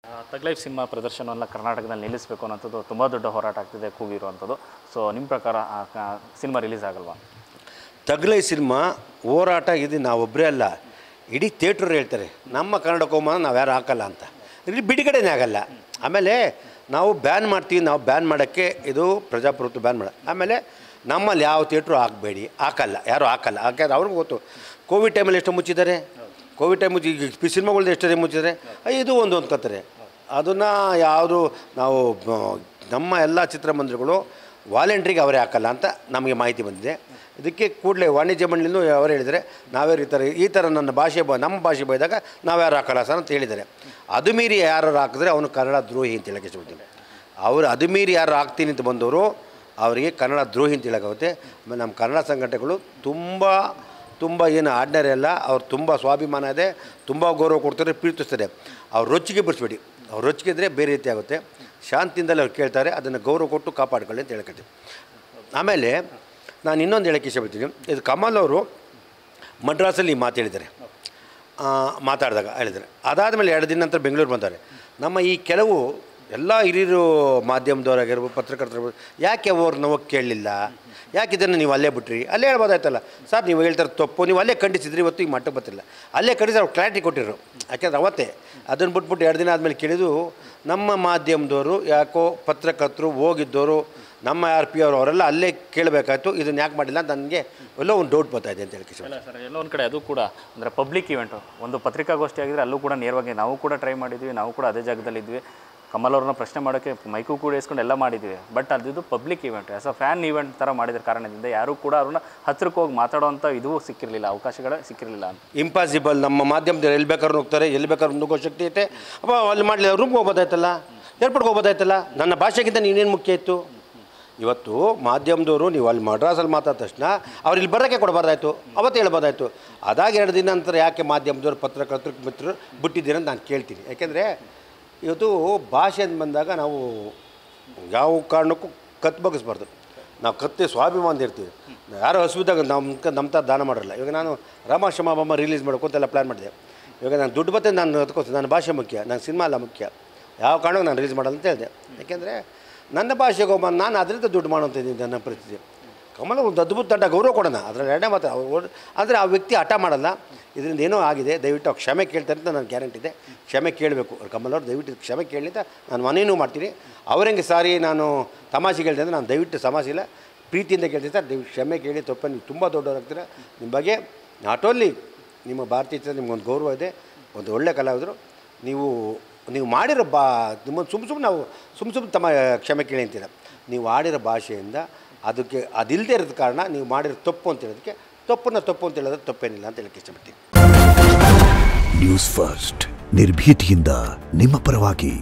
ತಗ್ life cinema ಪ್ರದರ್ಶನವನ್ನು ಕರ್ನಾಟಕದಲ್ಲಿ ನಿಲ್ಲಿಸಬೇಕು ಅನ್ನೋಂಥದ್ದು ತುಂಬ ದೊಡ್ಡ ಹೋರಾಟ ಆಗ್ತಿದೆ, ಕೂಗಿರುವಂಥದ್ದು. ಸೊ ನಿಮ್ಮ ಪ್ರಕಾರ ಸಿನಿಮಾ ರಿಲೀಸ್ ಆಗಲ್ವಾ? ತಗ್ ಲೈಫ್ ಸಿನಿಮಾ ಹೋರಾಟ ಇದು ನಾವೊಬ್ಬರೇ ಅಲ್ಲ, ಇಡೀ ಥಿಯೇಟ್ರ್ ಹೇಳ್ತಾರೆ ನಮ್ಮ ಕನ್ನಡಕ್ಕೊಮ್ಮ ನಾವು ಯಾರು ಹಾಕಲ್ಲ ಅಂತ. ಇಲ್ಲಿ ಬಿಡುಗಡೆನೇ ಆಗಲ್ಲ. ಆಮೇಲೆ ನಾವು ಬ್ಯಾನ್ ಮಾಡ್ತೀವಿ, ನಾವು ಬ್ಯಾನ್ ಮಾಡೋಕ್ಕೆ ಇದು ಪ್ರಜಾಪ್ರಭುತ್ವ ಬ್ಯಾನ್ ಮಾಡೋದು. ಆಮೇಲೆ ನಮ್ಮಲ್ಲಿ ಯಾವ ಥಿಯೇಟ್ರು ಹಾಕಬೇಡಿ, ಹಾಕಲ್ಲ, ಯಾರು ಹಾಕಲ್ಲ. ಯಾಕೆಂದ್ರೆ ಅವ್ರಿಗೂ ಗೊತ್ತು ಕೋವಿಡ್ ಟೈಮಲ್ಲಿ ಎಷ್ಟು ಮುಚ್ಚಿದ್ದಾರೆ, ಕೋವಿಡ್ ಟೈಮ್ ಮುಚ್ಚಿ ಸಿನಿಮಾಗಳ್ದು ಎಷ್ಟು ಮುಚ್ಚಿದ್ದಾರೆ, ಇದು ಒಂದು ಅಂದ್ಕೊತಾರೆ. ಅದನ್ನು ಯಾವುದು ನಾವು ನಮ್ಮ ಎಲ್ಲ ಚಿತ್ರಮಂದಿರಗಳು ವಾಲಂಟ್ರಿಗೆ ಅವರೇ ಹಾಕಲ್ಲ ಅಂತ ನಮಗೆ ಮಾಹಿತಿ ಬಂದಿದೆ. ಇದಕ್ಕೆ ಕೂಡಲೇ ವಾಣಿಜ್ಯ ಮಂಡಳಿನೂ ಅವರು ಹೇಳಿದರೆ ನಾವ್ಯಾರು ಈ ಥರ ನನ್ನ ಭಾಷೆ ನಮ್ಮ ಭಾಷೆ ಬೈದಾಗ ನಾವ್ಯಾರು ಹಾಕಲ್ಲ ಸರ್ ಅಂತ ಹೇಳಿದ್ದಾರೆ. ಅದು ಮೀರಿ ಯಾರು ಹಾಕಿದ್ರೆ ಅವನು ಕನ್ನಡ ದ್ರೋಹಿ ಅಂತ ಹೇಳಕ್ಕೆ ಇಷ್ಟಪಡ್ತೀನಿ. ಅವರು ಅದು ಮೀರಿ ಯಾರು ಹಾಕ್ತೀನಿ ಅಂತ ಬಂದವರು ಅವರಿಗೆ ಕನ್ನಡ ದ್ರೋಹಿ ಅಂತ ಹೇಳೋಕ್ಕಾಗುತ್ತೆ. ಆಮೇಲೆ ನಮ್ಮ ಕನ್ನಡ ಸಂಘಟನೆಗಳು ತುಂಬ ಏನು ಆರ್ಡಿನರಿ ಅಲ್ಲ, ಅವ್ರು ತುಂಬ ಸ್ವಾಭಿಮಾನ ಇದೆ, ತುಂಬ ಗೌರವ ಕೊಡ್ತಾರೆ, ಪ್ರೀತಿಸ್ತಾರೆ. ಅವ್ರು ರೊಚ್ಚಿಗೆ ಬಿಡಿಸ್ಬೇಡಿ. ಅವ್ರು ರೊಚ್ಚಿಗೆ ಇದ್ದರೆ ಬೇರೆ ರೀತಿ ಆಗುತ್ತೆ. ಶಾಂತಿಯಿಂದಲೇ ಅವ್ರು ಕೇಳ್ತಾರೆ, ಅದನ್ನು ಗೌರವ ಕೊಟ್ಟು ಕಾಪಾಡ್ಕೊಳ್ಳಿ ಅಂತ ಹೇಳ್ಕೊಳ್ತೀವಿ. ಆಮೇಲೆ ನಾನು ಇನ್ನೊಂದು ಹೇಳೋಕ್ಕೆ ಇಷ್ಟಪಡ್ತೀನಿ. ಇದು ಕಮಲ್ ಅವರು ಮಡ್ರಾಸಲ್ಲಿ ಮಾತಾಡಿದ್ದಾರೆ, ಮಾತಾಡಿದಾಗ ಹೇಳಿದ್ದಾರೆ. ಅದಾದಮೇಲೆ 2 ದಿನ ನಂತರ ಬೆಂಗಳೂರು ಬಂತಾರೆ. ನಮ್ಮ ಈ ಕೆಲವು ಎಲ್ಲ ಹಿರಿಯರು ಮಾಧ್ಯಮದವರಾಗಿರ್ಬೋದು, ಪತ್ರಕರ್ತರು, ಯಾಕೆ ಅವ್ರನ್ನ ಹೋಗಿ ಕೇಳಲಿಲ್ಲ, ಯಾಕೆ ಇದನ್ನು ನೀವು ಅಲ್ಲೇ ಬಿಟ್ರಿ, ಅಲ್ಲೇ ಹೇಳ್ಬೋದಾಯ್ತಲ್ಲ ಸರ್, ನೀವು ಹೇಳ್ತಾರೆ ತಪ್ಪು, ನೀವು ಅಲ್ಲೇ ಖಂಡಿಸಿದ್ರಿ, ಇವತ್ತು ಈಗ ಮಟ್ಟಕ್ಕೆ ಬರ್ತಿಲ್ಲ, ಅಲ್ಲೇ ಖಂಡಿಸಿ ಅವ್ರು ಕ್ಲಾರಿಟಿ ಕೊಟ್ಟಿರು. ಯಾಕೆಂದ್ರೆ ಅವತ್ತೇ ಅದನ್ನು ಬಿಟ್ಬಿಟ್ಟು 2 ದಿನ ಆದಮೇಲೆ ಕೇಳಿದ್ದು ನಮ್ಮ ಮಾಧ್ಯಮದವರು, ಯಾಕೋ ಪತ್ರಕರ್ತರು ಹೋಗಿದ್ದವರು, ನಮ್ಮ RP ಅವರೆಲ್ಲ ಅಲ್ಲೇ ಕೇಳಬೇಕಾಯ್ತು, ಇದನ್ನು ಯಾಕೆ ಮಾಡಿಲ್ಲ ಅಂತ ನನಗೆ ಎಲ್ಲೋ ಒಂದು ಡೌಟ್ ಬರ್ತಾಯಿದೆ ಅಂತ ಹೇಳಕ್ಕೆ. ಇಲ್ಲ ಸರ್, ಎಲ್ಲೋ ಒಂದು ಕಡೆ ಅದು ಕೂಡ ಅಂದರೆ ಪಬ್ಲಿಕ್ ಇವೆಂಟು, ಒಂದು ಪತ್ರಿಕಾಗೋಷ್ಠಿ ಆಗಿದ್ರೆ ಅಲ್ಲೂ ಕೂಡ ನೇರವಾಗಿ ನಾವು ಕೂಡ ಟ್ರೈ ಮಾಡಿದ್ವಿ, ನಾವು ಕೂಡ ಅದೇ ಜಾಗದಲ್ಲಿದ್ವಿ, ಕಮಲ್ ಅವ್ರನ್ನ ಪ್ರಶ್ನೆ ಮಾಡೋಕ್ಕೆ ಮೈಕು ಕೂಡ ಇಸ್ಕೊಂಡು ಎಲ್ಲ ಮಾಡಿದ್ವಿ. ಬಟ್ ಅದು public event, as a fan event ಥರ ಮಾಡಿದ್ರ ಕಾರಣದಿಂದ ಯಾರೂ ಕೂಡ ಅವ್ರನ್ನ ಹತ್ರಕ್ಕೆ ಹೋಗಿ ಮಾತಾಡೋವಂಥ ಇದು ಸಿಕ್ಕಿರಲಿಲ್ಲ, ಅವಕಾಶಗಳೇ ಸಿಕ್ಕಿರಲಿಲ್ಲ ಅಂತ. ಇಂಪಾಸಿಬಲ್. ನಮ್ಮ ಮಾಧ್ಯಮದಲ್ಲಿ ಎಲ್ಲಿ ಬೇಕಾದ್ರೂ ಹೋಗ್ತಾರೆ, ಎಲ್ಲಿ ಬೇಕಾದ್ರೂ ನುಗ್ಗೋ ಶಕ್ತಿ ಐತೆ. ಅಪ್ಪ ಅಲ್ಲಿ ಮಾಡಲಿ, ರೂಮ್ಗೆ ಹೋಗ್ಬೋದಾಯ್ತಲ್ಲ, ಏರ್ಪೋರ್ಟ್ಗೆ ಹೋಗ್ಬೋದಾಯ್ತಲ್ಲ, ನನ್ನ ಭಾಷೆಗಿಂತ ನೀನೇನು ಮುಖ್ಯ ಇತ್ತು. ಇವತ್ತು ಮಾಧ್ಯಮದವರು ನೀವು ಅಲ್ಲಿ ಮಡ್ರಾಸಲ್ಲಿ ಮಾತಾದ ತಕ್ಷಣ ಅವ್ರು ಇಲ್ಲಿ ಬರೋಕ್ಕೆ ಕೊಡಬಾರ್ದಾಯ್ತು, ಅವತ್ತು ಹೇಳ್ಬೋದಾಯ್ತು. ಅದಾಗ 2 ದಿನ ನಂತರ ಯಾಕೆ ಮಾಧ್ಯಮದವರು, ಪತ್ರಕರ್ತರು, ಮಿತ್ರರು ಬಿಟ್ಟಿದ್ದೀರ ಅಂತ ನಾನು ಕೇಳ್ತೀನಿ. ಯಾಕೆಂದರೆ ಇವತ್ತು ಭಾಷೆ ಅಂತ ಬಂದಾಗ ನಾವು ಯಾವ ಕಾರಣಕ್ಕೂ ಕತ್ತು ಬಗ್ಗಿಸ್ಬಾರ್ದು. ನಾವು ಕತ್ತೆ ಸ್ವಾಭಿಮಾನ ಇರ್ತೀವಿ. ಯಾರೋ ಹಸುವಿದಾಗ ನಮ್ಮ ಥರ ದಾನ ಮಾಡಿರಲ್ಲ. ಇವಾಗ ನಾನು ರಾಮ ಕ್ಷಮ ಬಮ್ಮ ರಿಲೀಸ್ ಮಾಡೋಕ್ಕೂ ಅಂತೆಲ್ಲ ಪ್ಲ್ಯಾನ್ ಮಾಡಿದೆ. ಇವಾಗ ನಾನು ದುಡ್ಡು ಬತ್ತೆ ನಾನು ಅದಕ್ಕೋಸ್ಕರ ನನ್ನ ಭಾಷೆ ಮುಖ್ಯ, ನನ್ನ ಸಿನಿಮಾ ಎಲ್ಲ ಮುಖ್ಯ, ಯಾವ ಕಾರಣಕ್ಕೂ ನಾನು ರಿಲೀಸ್ ಮಾಡಲ್ಲ ಅಂತ ಹೇಳಿದೆ. ಯಾಕೆಂದರೆ ನನ್ನ ಭಾಷೆಗೆ ಒಬ್ಬ ನಾನು ಅದರಿಂದ ದುಡ್ಡು ಮಾಡೋಂತಿದ್ದೀನಿ. ನನ್ನ ಪರಿಸ್ಥಿತಿ ಕಮಲ ಒಂದು ಅದ್ಭುತ ದಡ್ಡ ಗೌರವ ಕೊಡೋಣ, ಅದರಲ್ಲಿ 2ನೇ ಮಾತು. ಅಂದರೆ ಆ ವ್ಯಕ್ತಿ ಹಠ ಮಾಡಲ್ಲ. ಇದರಿಂದ ಏನೋ ಆಗಿದೆ, ದಯವಿಟ್ಟು ಕ್ಷಮೆ ಕೇಳ್ತಾರೆ ಅಂತ ನನಗೆ ಗ್ಯಾರಂಟಿ ಇದೆ. ಕ್ಷಮೆ ಕೇಳಬೇಕು ಕಮಲ್ ಅವ್ರು, ದಯವಿಟ್ಟು ಕ್ಷಮೆ ಕೇಳಿ ಅಂತ ನಾನು ಮನೇನೂ ಮಾಡ್ತೀನಿ. ಅವರಂಗೆ ಸಾರಿ ನಾನು ತಮಾಷೆಗೆ ಹೇಳ್ದೆ ಅಂದರೆ ನಾನು ದಯವಿಟ್ಟು ತಮಾಷೆ ಇಲ್ಲ, ಪ್ರೀತಿಯಿಂದ ಕೇಳ್ತೀನಿ ಸರ್, ದಯವಿಟ್ಟು ಕ್ಷಮೆ ಕೇಳಿ. ತಪ್ಪ ನೀವು ತುಂಬ ದೊಡ್ಡವರಾಗ್ತೀರ. ನಿಮ್ಮ ಬಗ್ಗೆ ನಾಟ್ ಓನ್ಲಿ ನಿಮ್ಮ ಭಾರತೀಯ ಚಿತ್ರ ನಿಮ್ಗೊಂದು ಗೌರವ ಇದೆ, ಒಂದು ಒಳ್ಳೆ ಕಲಾವಿದರು. ನೀವು ಮಾಡಿರೋ ನಿಮ್ಮನ್ನು ಸುಮ್ಮನೆ ನಾವು ಸುಮ್ಮನೆ ತಮ್ಮ ಕ್ಷಮೆ ಕೇಳಿ ಅಂತೀರ. ನೀವು ಆಡಿರೋ ಭಾಷೆಯಿಂದ ಅದಕ್ಕೆ ಅದಿಲ್ಲದೆ ಇರೋದ ಕಾರಣ ನೀವು ಮಾಡಿರೋ ತಪ್ಪು ಅಂತ ಹೇಳೋದಕ್ಕೆ ತಪ್ಪು ಅಂತ ಹೇಳಿದ್ರೆ ತಪ್ಪೇನಿಲ್ಲ ಅಂತ ಹೇಳಕ್ಕೆ ಇಷ್ಟಪಡ್ತೀನಿ. ನ್ಯೂಸ್ ಫಸ್ಟ್, ನಿರ್ಭೀತಿಯಿಂದ ನಿಮ್ಮ ಪರವಾಗಿ.